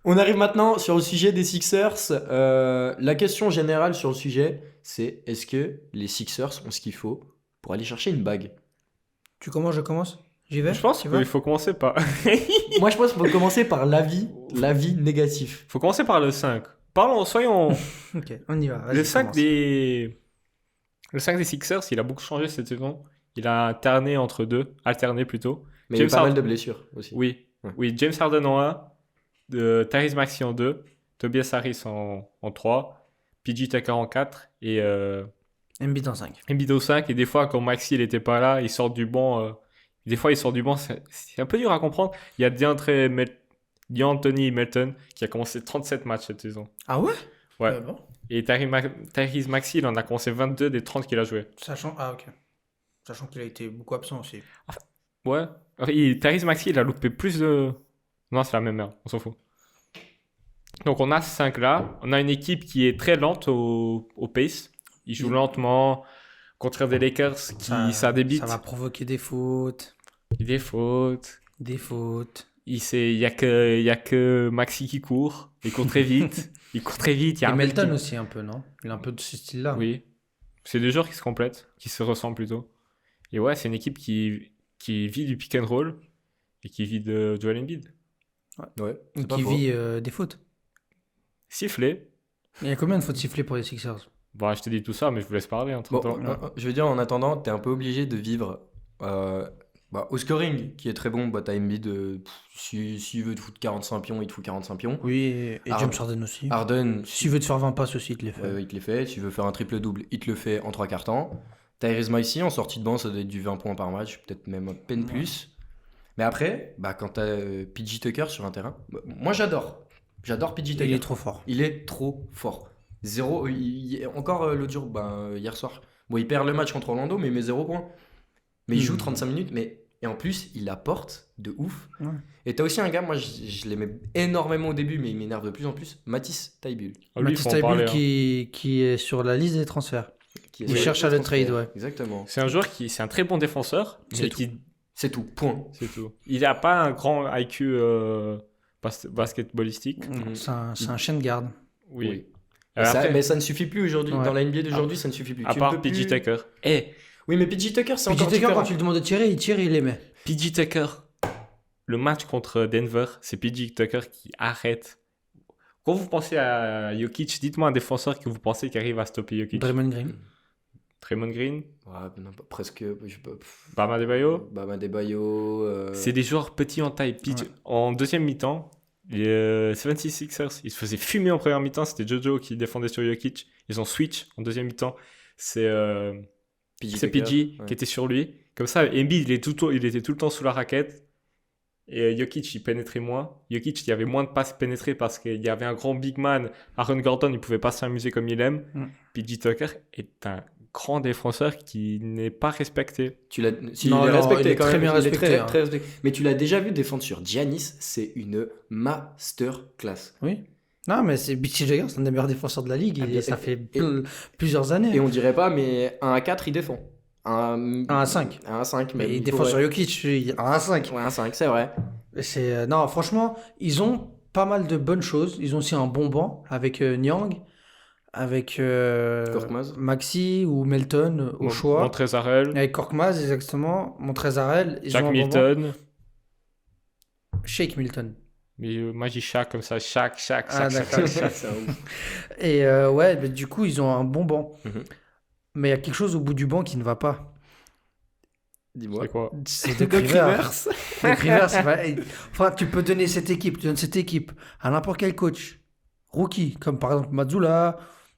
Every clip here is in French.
On arrive maintenant sur le sujet des Sixers. La question générale sur le sujet, c'est est-ce que les Sixers ont ce qu'il faut pour aller chercher une bague? Tu commences, je commence? J'y vais? Je pense Tu vas? qu'il faut commencer par... Moi, je pense qu'il faut commencer par l'avis négatif. faut commencer par le 5. Soyons... Ok, on y va. Vas-y, Le 5 commence. des... Le 5 des Sixers, il a beaucoup changé cette saison. Il a alterné plutôt. Mais il y a James eu pas mal Harden- de blessures aussi. Oui, Ouais. oui, James Harden en 1, Tyrese Maxey en 2, Tobias Harris en 3, PJ Tucker en 4 et Embiid en 5. Embiid au 5. Et des fois, quand Maxey n'était pas là, il sort du banc. Des fois, il sort du banc, c'est un peu dur à comprendre. Il y a DeAnthony Melton qui a commencé 37 matchs cette saison. Ah ouais? Ouais. Bon. Et Tyrese Maxey, il en a commencé 22 des 30 qu'il a joué. Ah ok. Sachant qu'il a été beaucoup absent aussi. Ouais. Tyrese Maxey, il a loupé plus de... Non, c'est la même merde, on s'en fout. Donc on a ce 5 là. On a une équipe qui est très lente au pace. Ils jouent lentement. Contraire des Lakers, ça débite. Ça va provoquer des fautes. Des fautes. Des fautes. Il y a que Maxi qui court. Il court très vite. Il court très vite. Il y a Et un mec Melton qui- aussi un peu, non? Il a un peu de ce style-là. Oui. C'est deux joueurs qui se complètent, qui se ressemblent plutôt. Et ouais, c'est une équipe qui vit du pick and roll et qui vit de Joel Embiid. Ouais, Et c'est pas qui faux. vit des fautes. Sifflé. Il y a combien de fautes sifflées pour les Sixers? Bon, je te dis tout ça, mais je vous laisse parler entre Bon, temps. je veux dire, en attendant, t'es un peu obligé de vivre au scoring, qui est très bon. T'as Embiid, s'il veut te foutre 45 pions, il te fout 45 pions. Oui, et James Harden aussi. Harden, S'il veut te faire 20 passes aussi, il te les fait. ouais, il te les fait. S'il veut faire un triple-double, il te le fait en 3 quarts temps. Tyrese Maxey, en sortie de banc, ça doit être du 20 points par match, peut-être même à peine plus. Mais après, quand t'as PJ Tucker sur un terrain, moi j'adore. J'adore PJ Tucker. Il est trop fort. Il est trop fort. Zéro, encore l'autre jour, hier soir. Bon, il perd le match contre Orlando, mais il met 0 points. Mais il joue 35 minutes, et en plus, il apporte de ouf. Ouais. Et t'as aussi un gars, moi je l'aimais énormément au début, mais il m'énerve de plus en plus, Matisse Thybulle. Ah, lui, il Matisse faut en parler, Thybulle hein. qui est sur la liste des transferts. Qui est Il sur cherche le à le transfert. trade, ouais. Exactement. C'est un joueur c'est un très bon défenseur, C'est mais tout. C'est tout, point. c'est tout. Il n'a pas un grand IQ basketballistique. Mhm. C'est un chien de garde. Oui. Oui. Après, Mais ça ne suffit plus aujourd'hui. Ouais. Dans la NBA d'aujourd'hui, ça ne suffit plus. à Tu part ne peux PJ plus- Tucker. Oui, mais PJ Tucker, c'est PJ encore Tucker, différent. quand tu lui demandes de tirer, il les met. PJ Tucker. Le match contre Denver, c'est PJ Tucker qui arrête. Quand vous pensez à Jokic, dites-moi un défenseur que vous pensez qui arrive à stopper Jokic. Draymond Green. Draymond Green, Ouais, presque. Je sais pas. Bam Adebayo. Bam Adebayo. C'est des joueurs petits en taille. Ouais. En deuxième mi-temps, les 76ers, ils se faisaient fumer en première mi-temps. C'était Jojo qui défendait sur Jokic. Ils ont switch en deuxième mi-temps. C'est PJ PG ouais. qui était sur lui. Comme ça, Embiid, il était tout le temps sous la raquette. Et Jokic, il pénétrait moins. Jokic, il y avait moins de passes pénétrées parce qu'il y avait un grand big man. Aaron Gordon, il pouvait pas s'amuser comme il aime. Mm. PJ Tucker est un grand défenseur qui n'est pas respecté. Tu l'as. Si, Non, il est non, respecté il est quand très même. bien Il est respecté, très, hein. très respecté. Mais tu l'as déjà vu défendre sur Giannis, c'est une masterclass. Oui. Non, mais c'est PJ Tucker, c'est un des meilleurs défenseurs de la ligue. Ah, Et bien, ça et- fait et- plusieurs années. Et on dirait pas, mais 1 à 4, il défend. 1 1 à 5. 1 à 5. Mais même, il défend sur Jokic, 1 à 5. Ouais, 1 à 5, c'est vrai. Non, franchement, ils ont pas mal de bonnes choses. Ils ont aussi un bon banc avec Niang, avec Korkmaz. Maxi ou Melton au choix. Montrezl, Avec Korkmaz, exactement. Montrezl. Ils Jack ont un bon banc. Milton. Shake Milton. Mais moi, j'ai Shaq comme ça. Shaq. Ah, d'accord. C'est un ouf. Et ouais, mais du coup, ils ont un bon banc. Mhm. Mais il y a quelque chose au bout du banc qui ne va pas. Dis-moi. C'est quoi? C'est Doc Rivers. Doc Rivers, enfin, tu peux donner cette équipe, tu donnes cette équipe à n'importe quel coach, rookie, comme par exemple Mazzulla,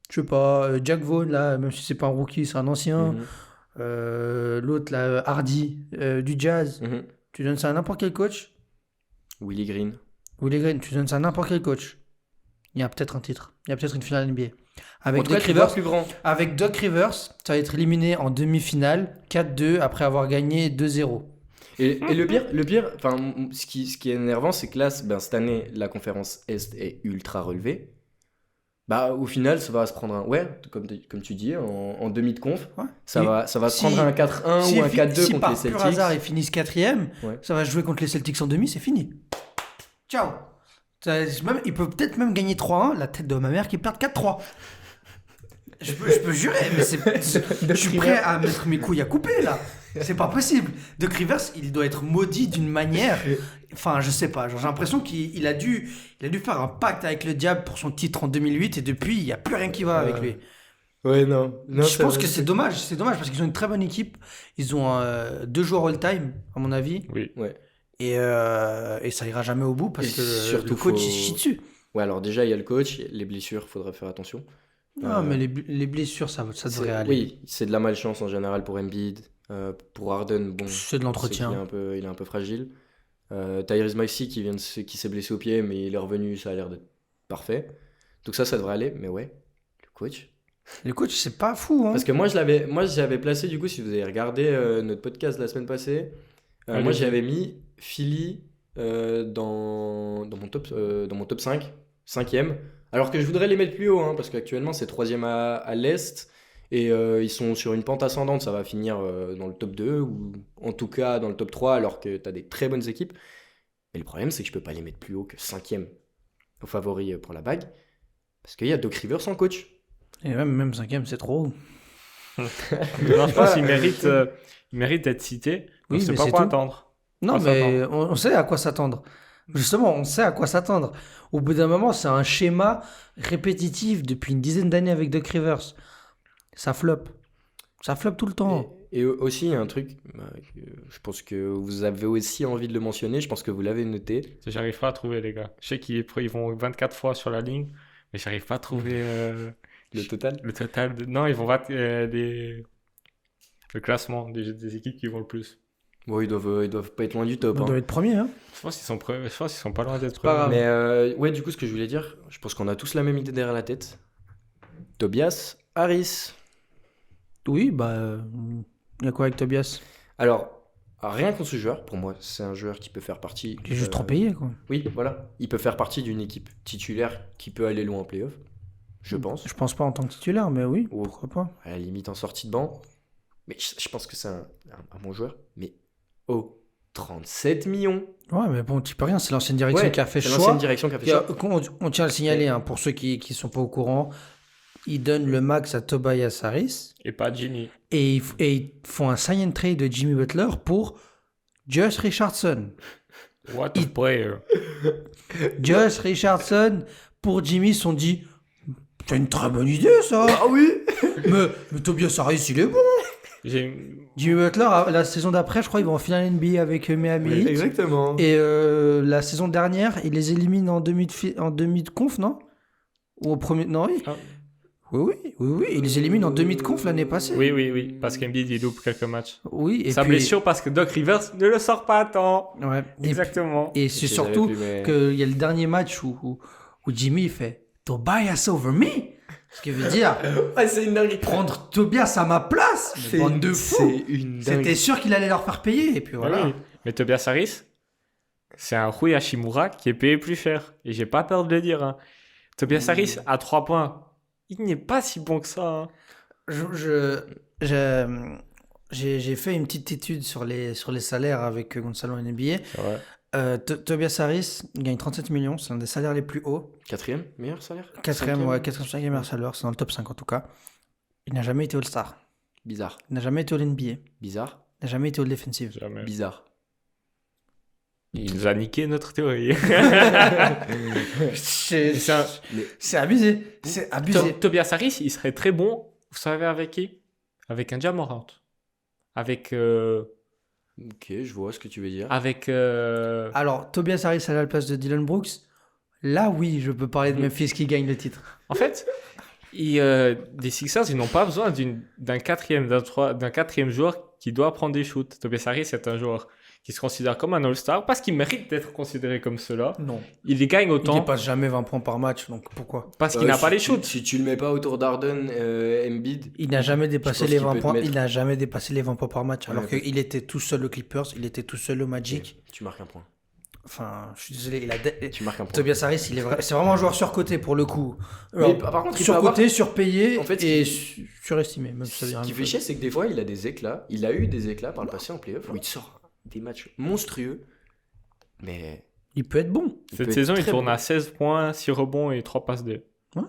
je sais pas, Jack Vaughn, là, même si c'est pas un rookie, c'est un ancien. Mhm. L'autre, là, Hardy, du Jazz. Mhm. Tu donnes ça à n'importe quel coach. Willie Green. Willie Green, tu donnes ça à n'importe quel coach. Il y a peut-être un titre. Il y a peut-être une finale NBA. Avec En tout cas, Doc tu vois Rivers, plus grand. avec Doc Rivers, ça va être éliminé en demi-finale, 4-2, après avoir gagné 2-0. Et le pire, enfin, ce qui est énervant, c'est que là, cette année, la conférence Est est ultra relevée. Au final, ça va se prendre un. Ouais, comme tu dis, en demi de conf, Ouais. ça Et va se si- prendre un 4-1 ou un 4-2 si contre par les Celtics. pur hasard ils finissent quatrième, Ouais. ça va jouer contre les Celtics en demi, c'est fini. Ciao. Il peut peut-être même gagner 3-1, la tête de ma mère qui perd 4-3. Je peux jurer, mais je suis prêt à mettre mes couilles à couper là. C'est pas possible. Doc Rivers, il doit être maudit d'une manière. Enfin, je sais pas. Genre, j'ai l'impression qu'il a dû faire un pacte avec le diable pour son titre en 2008 et depuis, il n'y a plus rien qui va avec lui. Ouais, non. Je pense que c'est dommage. C'est dommage parce qu'ils ont une très bonne équipe. Ils ont 2 joueurs all-time, à mon avis. Oui. Ouais. Et ça ira jamais au bout parce Et que surtout, le coach faut- il chie dessus. Ouais, alors déjà, il y a le coach, les blessures, faudrait faire attention. Non, mais les blessures, ça devrait aller. Oui, c'est de la malchance en général pour Embiid. Pour Harden, bon, C'est de l'entretien. il est un peu fragile. Tyrese Maxey qui s'est blessé au pied, mais il est revenu, ça a l'air d'être parfait. Donc ça devrait aller, mais ouais, le coach. Le coach, c'est pas fou. Hein. Parce que moi, j'avais placé, du coup, si vous avez regardé notre podcast la semaine passée, moi, Allez-y. j'avais mis Philly dans mon top 5, 5e. Alors que je voudrais les mettre plus haut, hein, parce qu'actuellement, c'est 3e à l'Est. Et ils sont sur une pente ascendante, ça va finir dans le top 2, ou en tout cas dans le top 3, alors que tu as des très bonnes équipes. Mais le problème, c'est que je peux pas les mettre plus haut que 5e au favori pour la bague, parce qu'il y a Doc Rivers en coach. Et même 5e, c'est trop. Non, je pense qu'il mérite d'être cité. Oui, On sait mais pas c'est quoi tout. attendre. Non, On mais on sait à quoi s'attendre. Justement, on sait à quoi s'attendre. Au bout d'un moment, c'est un schéma répétitif depuis une dizaine d'années avec Doc Rivers. Ça floppe. Ça floppe tout le temps. Et aussi, il y a un truc, que je pense que vous avez aussi envie de le mentionner, je pense que vous l'avez noté. J'arrive pas à trouver, les gars. Je sais qu'ils vont 24 fois sur la ligne, mais j'arrive pas à trouver Le total. le total. Non, ils vont battre le classement des équipes qui vont le plus. Bon, ils doivent pas être loin du top. On Hein. doit être premier. Hein. Je pense qu'ils sont pas loin d'être pas grave. premiers. Mais ouais, du coup, ce que je voulais dire, je pense qu'on a tous la même idée derrière la tête. Tobias Harris. Oui, il y a quoi avec Tobias? Alors, rien contre ce joueur, pour moi, c'est un joueur qui peut faire partie. Il est juste trop payé, quoi. Oui, voilà. Il peut faire partie d'une équipe titulaire qui peut aller loin en playoff, je pense. Je pense pas en tant que titulaire, mais oui, Oh. pourquoi pas. À la limite en sortie de banc. Mais je pense que c'est un bon joueur. Mais 37 millions. Ouais, mais bon, tu peux rien, c'est l'ancienne direction Ouais, qui a fait c'est ce l'ancienne choix. direction qui a fait Il y a- ça. on tient à le signaler, hein, pour ceux qui sont pas au courant. Ils donnent le max à Tobias Harris Et pas Jimmy. et ils font un sign and trade de Jimmy Butler pour Josh Richardson. What a player. Josh Richardson pour Jimmy se sont dit c'est une très bonne idée ça. Ah oui. mais Tobias Harris il est bon. Jimmy Butler la saison d'après je crois ils vont en finale NBA avec Miami Heat. Exactement. Et la saison dernière ils les éliminent en demi de conf non? Ou au premier non oui. Ah. Oui, ils les éliminent en demi de conf l'année passée. Oui. Parce qu'Embiid, il loupe quelques matchs. Oui, et Sa puis blessure parce que Doc Rivers ne le sort pas à temps. ouais, Exactement. et c'est surtout qu'il y a le dernier match où Jimmy il fait Tobias over me. Ce qui veut dire Ouais, c'est une dinguerie. prendre Tobias à ma place. Mais bande de fous. C'est une dinguerie. C'était sûr qu'il allait leur faire payer. Et puis voilà. Oui. Mais Tobias Harris, c'est un Rui Hachimura qui est payé plus cher. Et j'ai pas peur de le dire. Hein. Tobias Harris, à 3 points, il n'est pas si bon que ça. Hein. J'ai fait une petite étude sur les salaires avec Gonzalo NBA. C'est vrai. Tobias Harris gagne 37 millions. C'est un des salaires les plus hauts. 4e meilleur salaire. 4e meilleur salaire. C'est dans le top 5 en tout cas. Il n'a jamais été All-Star. Bizarre. Il n'a jamais été All-NBA. Bizarre. Il n'a jamais été All-Defensive. Jamais. Bizarre. Il nous a niqué notre théorie. C'est Mais- abusé. C'est abusé. Tobias Harris, il serait très bon. Vous savez avec qui? Avec un Ja Morant. Avec. Ok, je vois ce que tu veux dire. Avec. Alors, Tobias Harris à la place de Dylan Brooks. Là, oui, je peux parler de Memphis qui gagne le titre. En fait, des Sixers, ils n'ont pas besoin d'un quatrième joueur qui doit prendre des shoots. Tobias Harris est un joueur qui se considère comme un All-Star parce qu'il mérite d'être considéré comme cela. Non. Il les gagne Il autant dépasse jamais 20 points par match, donc pourquoi? parce qu'il n'a pas les Si shoots. tu le mets pas autour d'Arden, Embiid. Il n'a jamais dépassé pense les qu'il 20 peut te points. mettre- Il n'a jamais dépassé les 20 points par match. Alors Ouais, qu'il était tout seul aux Clippers, il était tout seul au Magic. Tu marques un point. Enfin, je suis désolé. Tu marques un point. Tobias Harris, c'est vraiment un joueur surcoté pour le coup. Mais Alors, par contre, il peut surcoté, surpayé En fait, et ce surestimé. Même si ça veut Ce dire qui rien fait de chier, c'est que des fois, il a des éclats. Il a eu des éclats par le passé en playoff où il te sort des matchs monstrueux. Mais Il peut être bon. peut Cette être saison, il très tourne bon. à 16 points, 6 rebonds et 3 passes D. Ouais.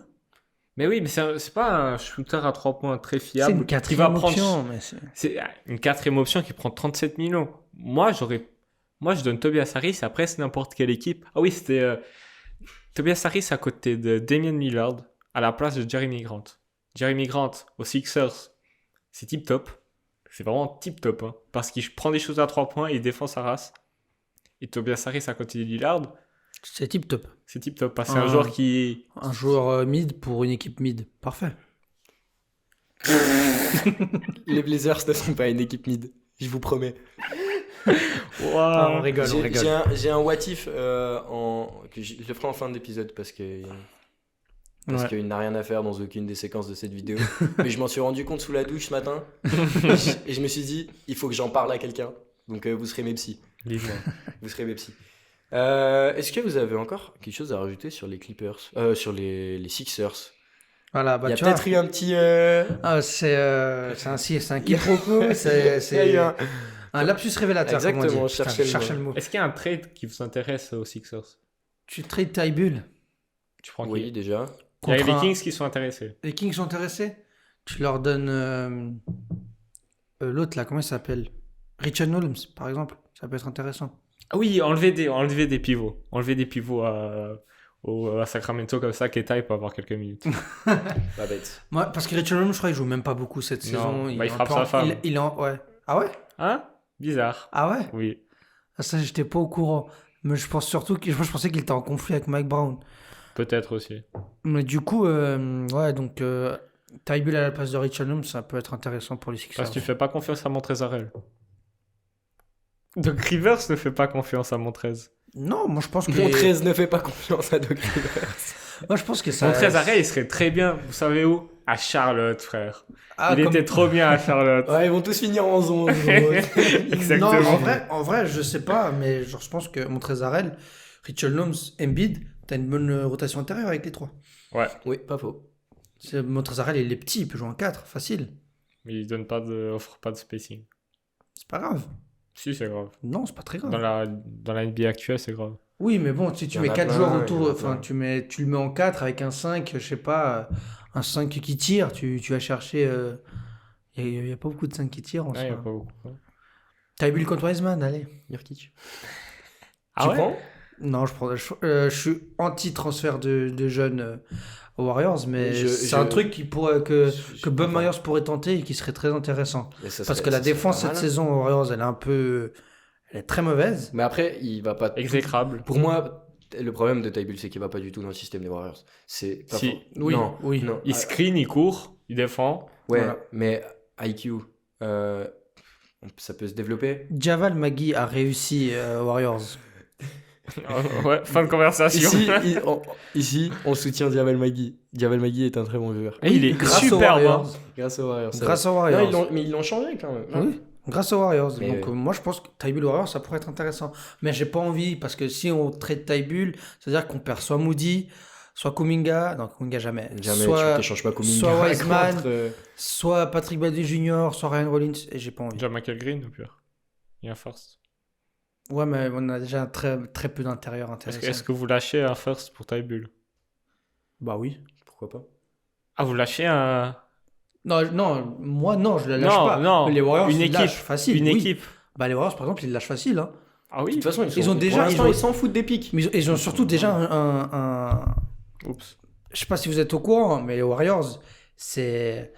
Mais oui, mais c'est pas un shooter à 3 points très C'est fiable. une qui va quatrième prendre... option. Mais c'est... C'est une quatrième option qui prend 37 millions. Moi, je donne Tobias Harris. Après, c'est n'importe quelle équipe. Ah oui, c'était Tobias Harris à côté de Damian Lillard à la place de Jeremy Grant. Jeremy Grant aux Sixers, c'est tip top. C'est vraiment tip top. Hein, parce qu'il prend des choses à 3 points et il défend sa race. Et Tobias Harris à côté de Lillard, c'est tip top. c'est tip top. Parce que c'est un joueur qui. Un joueur mid pour une équipe mid. Parfait. Les Blazers ne sont pas une équipe mid, je vous promets. On rigole, on rigole. J'ai un what if que je le ferai en fin d'épisode parce Ouais. qu'il n'a rien à faire dans aucune des séquences de cette vidéo. Mais je m'en suis rendu compte sous la douche ce matin et je me suis dit, il faut que j'en parle à quelqu'un. Donc vous serez mes psys. Dis-moi. Vous serez mes psys. Est-ce que vous avez encore quelque chose à rajouter sur les Clippers, sur les Sixers? Voilà, bah Il y a tu vois. peut-être eu un petit. C'est un quiproquo. C'est Il y a eu un- un lapsus révélateur. comme on dit. Exactement, je Putain, cherchais le mot. Est-ce qu'il y a un trade qui vous intéresse aux Sixers? Tu trades Ty Bull. Tu prends Oui, qui? déjà. Il y a contre les un- Kings qui sont intéressés. Les Kings sont intéressés. Tu leur donnes l'autre là, comment il s'appelle? Richard Holmes, par exemple. Ça peut être intéressant. Ah oui, enlever des pivots. Enlever des pivots à Sacramento comme ça, Keita peut avoir quelques minutes. Pas bête. Moi, parce que Richard Holmes, je crois qu'il joue même pas beaucoup cette Non, saison. bah, il est un frappe peu sa en- femme. Il est en... Ouais. Ah ouais? Hein? Bizarre. Ah ouais? Oui. Ah, ça, j'étais pas au courant. Mais je pense surtout que je pensais qu'il était en conflit avec Mike Brown. Peut-être aussi. Mais du coup, ouais, donc Ty Bull à la place de Richard Holmes, ça peut être intéressant pour les Sixers. Parce que tu fais pas confiance à Montrezl. Doc Rivers ne fait pas confiance à Montrez. Non, moi je pense que. Montrez ne fait pas confiance à Doc Rivers. Moi je pense que ça. Montrezl, il serait très bien. Vous savez où? À Charlotte, frère. Ah, il comme- était trop bien à Charlotte. Ouais, ils vont tous finir en zone. Exactement. Non, en vrai, je sais pas, mais genre, je pense que Montrezl, Richard Holmes, Embiid, t'as une bonne rotation intérieure avec les trois. Ouais. Oui, pas faux. Montrezl, il est petit, il peut jouer en 4, facile. Mais il offre pas de spacing. C'est pas grave. Si, c'est grave. Non, c'est pas très grave. Dans la NBA actuelle, c'est grave. Oui, mais bon, si tu Il y mets en a 4 plein, joueurs il y en autour, a enfin, plein. tu le mets en 4 avec un 5, je sais pas, un 5 qui tire, tu vas chercher. Il y a pas beaucoup de 5 qui tirent en Ouais, y a soi. pas beaucoup. T'as Bull contre Wiseman, allez. Nurkic. Ah Tu ouais? prends? Non, je suis anti-transfert de jeunes aux Warriors, mais c'est un truc que Bob Myers pourrait tenter et qui serait très intéressant. Parce que la défense cette saison aux Warriors, elle est très mauvaise. Mais après, il va pas. Exécrable. Pour moi, le problème de Ty Bull, c'est qu'il va pas du tout dans le système des Warriors. C'est pas Si. faux. Oui, Non, oui. non. Il screen, il court, il défend. Ouais, Voilà. mais IQ, ça peut se développer. Javal Magui a réussi aux Warriors. Ouais, fin de conversation. Ici, on soutient Javel Magui. Javel Magui est un très bon joueur. Et il est grâce aux superbe. Warriors. hein. Grâce aux Warriors. Grâce aux Non, Warriors. mais ils l'ont changé quand même. Oui, grâce aux Warriors. Mais Donc oui. moi je pense que Ty Bull Warriors ça pourrait être intéressant. Mais j'ai pas envie parce que si on trade Ty Bull, c'est-à-dire qu'on perd soit Moody, soit Kuminga. Non, Kuminga jamais. Jamais, soit, tu t'échanges pas Kuminga soit Wiseman, contre, soit Patrick Baldwin Jr., soit Ryan Rollins. Et j'ai pas envie. Déjà Michael Green ou pire. Il y a un first. Ouais, mais on a déjà très, très peu d'intérieur intéressant. Est-ce que vous lâchez un first pour Ty Bull? Bah oui. Pourquoi pas? Ah, vous lâchez un. Non, moi non, je la lâche Non, pas. non, Mais les Warriors, une ils équipe. lâchent facile. Une oui. équipe. Bah les Warriors, par exemple, ils lâchent facile. Hein. Ah De oui. toute façon, Ils ont déjà- pour l'instant, ils ont- ils s'en foutent des pics. Mais ils ont surtout déjà un... Oups. Je sais pas si vous êtes au courant, mais les Warriors, c'est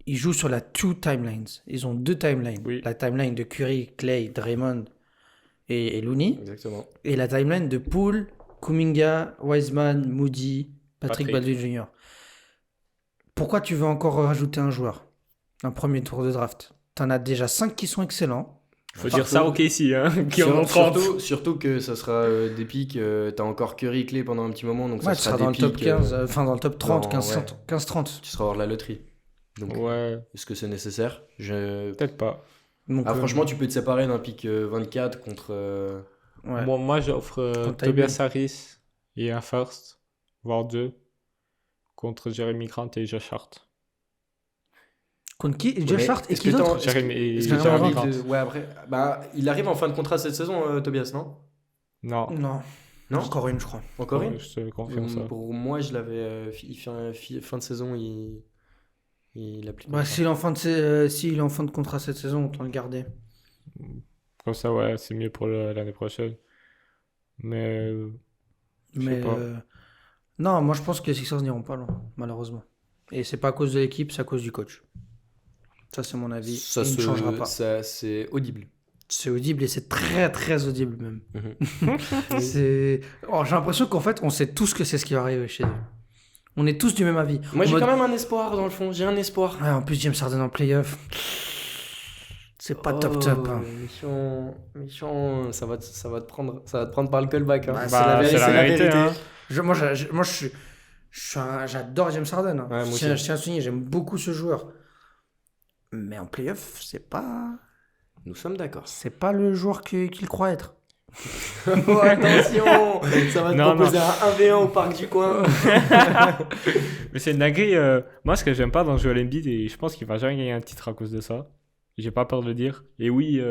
ils jouent sur la two timelines. Ils ont deux timelines. Oui. La timeline de Curry, Clay, Draymond et Looney. Exactement. Et la timeline de Poole, Kuminga, Wiseman, Moody, Patrick Baldwin Jr. Pourquoi tu veux encore rajouter un joueur? Un premier tour de draft. T'en as déjà 5 qui sont excellents. Faut dire ça au Casey, hein, qui en ont 30. Surtout que ça sera des pics. T'as encore Curry Clay pendant un petit moment, donc Ouais, ça tu sera seras dans des le top pics, 15, enfin dans le top 30, non, 15-30. tu seras hors de la loterie. Donc, Ouais, est-ce que c'est nécessaire? peut-être pas. Donc, Franchement, tu peux te séparer d'un pic 24 contre. ouais. Moi j'offre Contre Tobias Harris et un first, voire deux, contre Jeremy Grant et Josh Hart. Contre qui? Josh Hart et est-ce qui que d'autre? Jeremy est-ce et que T'as Jeremy envie Grant. de- Ouais, après. Bah, il arrive en fin de contrat cette saison, Tobias, non? Non. Non. Non? Encore une, je crois. Encore une? Je te confirme ça. Pour moi, je l'avais. Il fait fin de saison, il a plus de Bah, contrat. s'il est en fin de contrat cette saison, autant le garder. Comme ça, ouais, c'est mieux pour l'année prochaine. Mais Je sais Mais pas. non, moi je pense que les Sixers n'iront pas loin, malheureusement. Et c'est pas à cause de l'équipe, c'est à cause du coach. Ça, c'est mon avis. Ça, Il ne changera pas. c'est audible. C'est audible et c'est très très audible même. Mhm. C'est... Oh, j'ai l'impression qu'en fait, on sait tous que c'est ce qui va arriver chez eux. On est tous du même avis. Moi, En j'ai mode- quand même un espoir dans le fond. J'ai un espoir. Ouais, en plus, James Harden en playoff, c'est pas top top. Hein. Méchant, ça va te prendre par le callback. Hein. Bah, c'est la vérité. Hein. J'adore James Harden. Hein. Ouais, moi je tiens aussi. à souligner, j'aime beaucoup ce joueur. Mais en playoff, c'est pas Nous sommes d'accord. le joueur qu'il croit être. Oh, attention, ça va te Non, proposer un 1v1 au parc du coin. Mais c'est une dinguerie. Moi, ce que j'aime pas dans Joel Embiid, et je pense qu'il va jamais gagner un titre à cause de ça. J'ai pas peur de le dire. Et oui,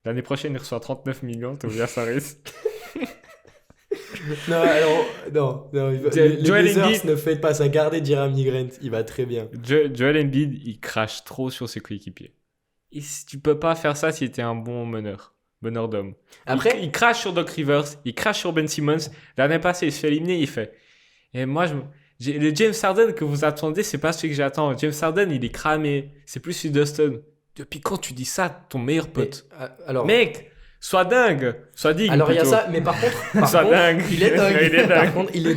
l'année prochaine, il reçoit 39 millions, Tobias Harris. Non, alors, non, les Joel Blazers Embiid- ne fait pas ça. Gardez Jeremy Grant, il va très bien. Joel Embiid, il crache trop sur ses coéquipiers. Et tu peux pas faire ça si t'es un bon meneur d'homme. Après, il crache sur Doc Rivers, il crache sur Ben Simmons. L'année passée, il se fait éliminer, il fait. Et moi, le James Harden que vous attendez, c'est pas celui que j'attends. James Harden, il est cramé. C'est plus celui d'Houston. Depuis quand tu dis ça, ton meilleur pote? alors, Mec, sois dingue, sois digne. alors il y a plutôt. ça, mais par contre, Sois dingue. il est dingue. Il est Par dingue. contre, il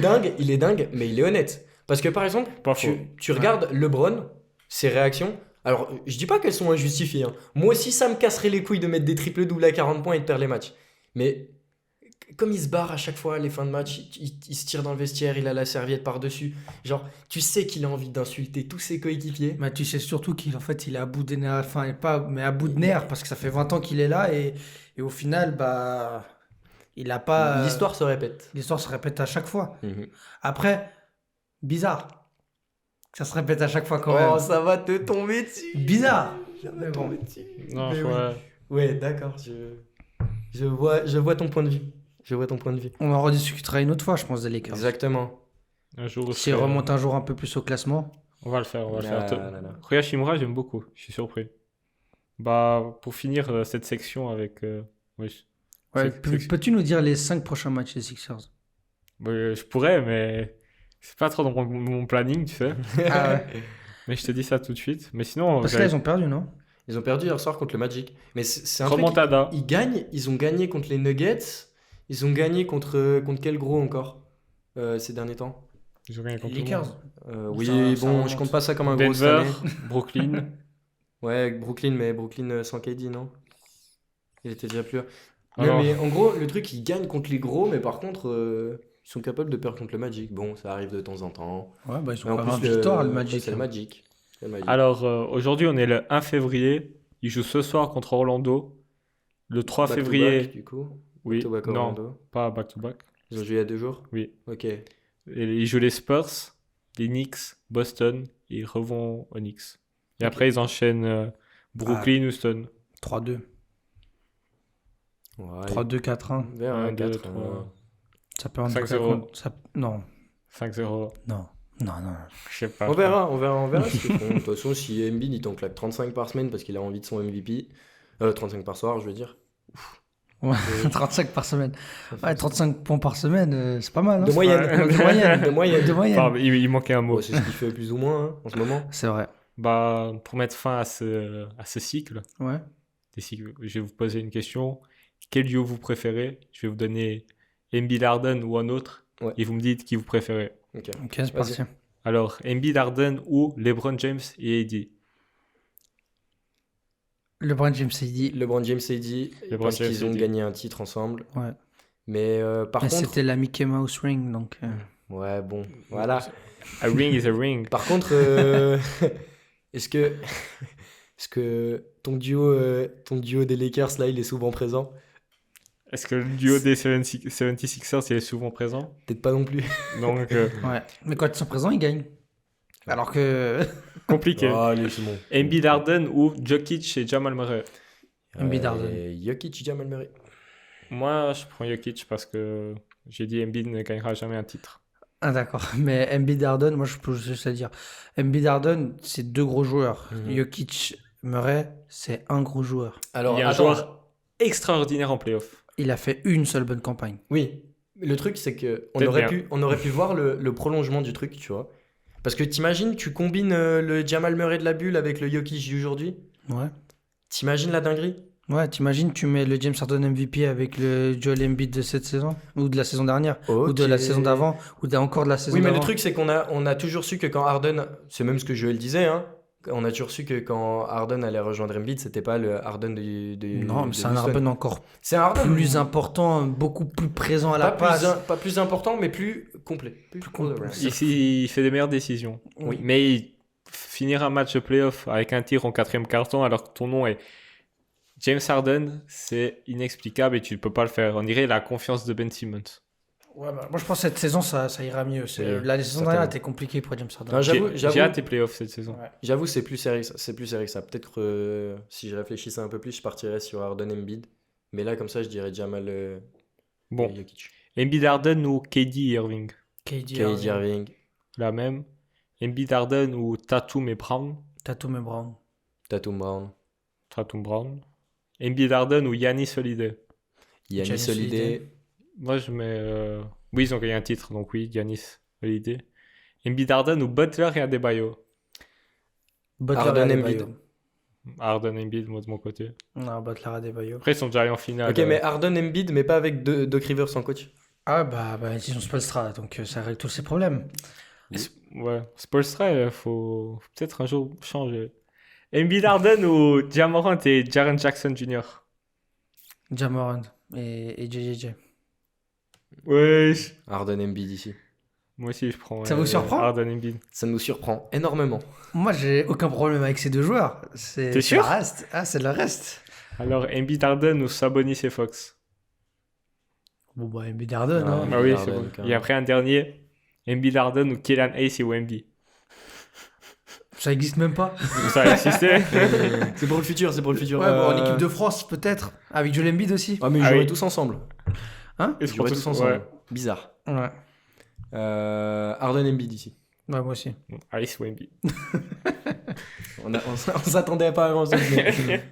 est dingue, mais il est honnête. Parce que par exemple, Pas faux. tu regardes LeBron, ses réactions. Alors, je dis pas qu'elles sont injustifiées. Hein. Moi aussi, ça me casserait les couilles de mettre des triples-doubles à 40 points et de perdre les matchs. Mais comme il se barre à chaque fois, les fins de match, il se tire dans le vestiaire, il a la serviette par-dessus. Genre, tu sais qu'il a envie d'insulter tous ses coéquipiers. Mais tu sais surtout qu'il il est à bout de nerfs, enfin pas, mais à bout de nerfs parce que ça fait 20 ans qu'il est là et au final, bah, il a pas. L'histoire se répète. L'histoire se répète à chaque fois. Mhm. Après, bizarre. Ça se répète à chaque fois quand Oh, même. ça va te tomber dessus. Bizarre. Ça va Mais bon. tomber dessus. Non, Mais oui. ouais. Ouais, d'accord. Je vois ton point de vue. Je vois ton point de vue. On en rediscutera une autre fois, je pense, des Lakers. Exactement. Un jour, S'ils remontent un jour un peu plus au classement. on va le faire, on va le Ah faire. là là. Rui Hachimura, j'aime beaucoup, je suis surpris. Bah, pour finir cette section avec... oui. Ouais, C'est- peux-tu nous dire les 5 prochains matchs des Sixers? Bah, je pourrais, mais c'est pas trop dans mon planning, tu sais. Ah ouais. Mais je te dis ça tout de suite. Mais sinon, Parce que là, ils ont perdu, non? Ils ont perdu hier soir contre le Magic. Mais c'est un truc. remontada. Ils gagnent. Ils ont gagné contre les Nuggets. Ils ont gagné contre quel gros encore ces derniers temps Ils ont gagné contre Les tout le monde. Lakers. Oui, Ça bon, remonte. je compte pas ça comme un gros cette Denver, année. Brooklyn. Ouais, Brooklyn, mais Brooklyn sans KD, non? Il était déjà plus là. Alors- Non, mais en gros, le truc, ils gagnent contre les gros, mais par contre, ils sont capables de perdre contre le Magic. Bon, ça arrive de temps en temps. Ouais, bah ils Mais ont en pas 20 plus, victoires, le après, Magic. c'est le Magic. C'est le Magic. Alors, aujourd'hui, on est le 1 février. Ils jouent ce soir contre Orlando. Le 3 Back to février... back, du coup. Oui, Back-to-back non, Orlando. pas back-to-back. Ils ont joué il y a 2 jours. Oui. Ok. Et ils jouent les Spurs, les Knicks, Boston, et ils revont aux Knicks. Et après, ils enchaînent Brooklyn, Houston. 3-2. Ouais, 3-2, 4-1. vers Un, un deux, 4. trois. Ça peut en 5-0. Non, 5-0. non, non, non. Je sais pas. On verra ce qu'ils font. De toute façon, si Embiid il t'en claque 35 par semaine parce qu'il a envie de son MVP, 35 par soir, je veux dire. Ouais, 35 par semaine. Ouais, 35 points par semaine, c'est pas mal. Hein. De moyenne. De moyenne. De moyenne. De moyenne. Pardon, il manquait un mot. Bon, c'est ce qu'il fait plus ou moins hein, en ce moment. C'est vrai. Bah, pour mettre fin à ce cycle, Ouais. je vais vous poser une question. Quel duo vous préférez? Je vais vous donner Embiid Harden ou un autre. Ouais. Et vous me dites qui vous préférez. Ok. Ok, c'est parti. Alors, Embiid Harden ou LeBron James et AD? LeBron James a dit. LeBron James a dit LeBron parce James qu'ils ont AD. gagné un titre ensemble. Ouais. Mais par Mais contre, c'était la Mickey Mouse Ring, donc. ouais bon, voilà. A ring is a ring. Par contre, est-ce que ton duo des Lakers là, il est souvent présent? Est-ce que le duo des 76ers il est souvent présent? Peut-être pas non plus. Donc, Ouais. Mais quand ils sont présents, ils gagnent. Alors que Compliqué. Oh, allez, c'est bon. Embiid, Harden ou Jokic et Jamal Murray. Embiid, Harden. Jokic, Jamal Murray. Moi, je prends Jokic parce que j'ai dit Embiid ne gagnera jamais un titre. Ah d'accord, mais Embiid Harden, moi je peux juste à dire. Embiid Harden, c'est deux gros joueurs. Mhm. Jokic, Murray, c'est un gros joueur. Alors, Il y a un attends. joueur extraordinaire en playoff. Il a fait une seule bonne campagne. Oui, le truc c'est que Peut-être on aurait pu voir le prolongement du truc, tu vois. Parce que t'imagines, tu combines le Jamal Murray de la bulle avec le Jokic d'aujourd'hui. Ouais. T'imagines la dinguerie? Ouais, t'imagines, tu mets le James Harden MVP avec le Joel Embiid de cette saison, ou de la saison dernière, ou de la Ok. saison d'avant, ou encore de la saison Oui, mais d'avant. le truc c'est qu'on a toujours su que quand Harden, c'est même ce que Joel disait, hein, on a toujours su que quand Harden allait rejoindre Embiid, c'était pas le Harden Non, mais de c'est un Houston. Harden encore C'est un Harden plus important, beaucoup plus présent à la pas passe. pas plus important, mais plus complet. Plus complet. all-around. Ici, il fait des meilleures décisions. Oui. Mais finir un match de playoff avec un tir en quatrième carton alors que ton nom est James Harden, c'est inexplicable et tu ne peux pas le faire. On dirait la confiance de Ben Simmons. Ouais, bah, moi je pense que cette saison ça ira mieux. Oui, La saison dernière certainement. était compliquée pour James Harden. Non, J'ai j'avoue, hâte des playoffs cette saison. J'avoue, c'est plus sérieux, c'est plus sérieux que ça. Peut-être que si je réfléchissais un peu plus, je partirais sur Harden Embiid. Mais là, comme ça, je dirais Jamal Bon, Jokic. Embiid Harden ou KD Irving. KD, KD Irving, La même. Embiid Harden ou Tatum et Brown. Tatum et Brown. Tatum Brown, Tatum Brown. Embiid Harden ou Giannis Holiday. Giannis Giannis Holiday. Holiday. Moi, je mets. Oui, ils ont gagné un titre, donc oui, Giannis Holiday. Embiid Harden ou Butler et Adebayo. Butler Harden, et Embiid. Adebayo. Harden Embiid, moi de mon côté. Non, Butler et Adebayo. Après, ils sont déjà allés en finale. Ok, mais Harden Embiid, mais pas avec Doc Rivers en coach. Ah bah ils ont Spolstra, donc ça règle tous ces problèmes. Ouais, Spolstra, il faut peut-être un jour changer. Embiid Harden ou Ja Morant et Jaren Jackson Jr. Ja Morant et JJJ. Wesh. Harden Embiid ici. Moi aussi, je prends. Ça vous surprend Harden Embiid. Ça nous surprend énormément. Moi j'ai aucun problème avec ces deux joueurs. T'es sûr? le reste. Ah, c'est le reste. Alors, Embiid Harden ou Sabonis et Fox. Bon bah Embiid Harden, Ah, hein. Ah oui, Harden, c'est bon. quand même. Et après, un dernier. Embiid Harden ou Killian Hayes et Wemby. Ça existe même pas. Ça a existé. C'est pour le futur, c'est pour le futur. Ouais, bon, en équipe de France peut-être. Avec Joel Embiid aussi. Ah, mais ils Ah joueraient oui. tous ensemble. Hein Ils Ils joueraient seront tous ensemble. Ouais. Bizarre. Ouais. Harden Embiid ici. Ouais, moi aussi. Hayes ou Wemby. On s'attendait pas à grand chose.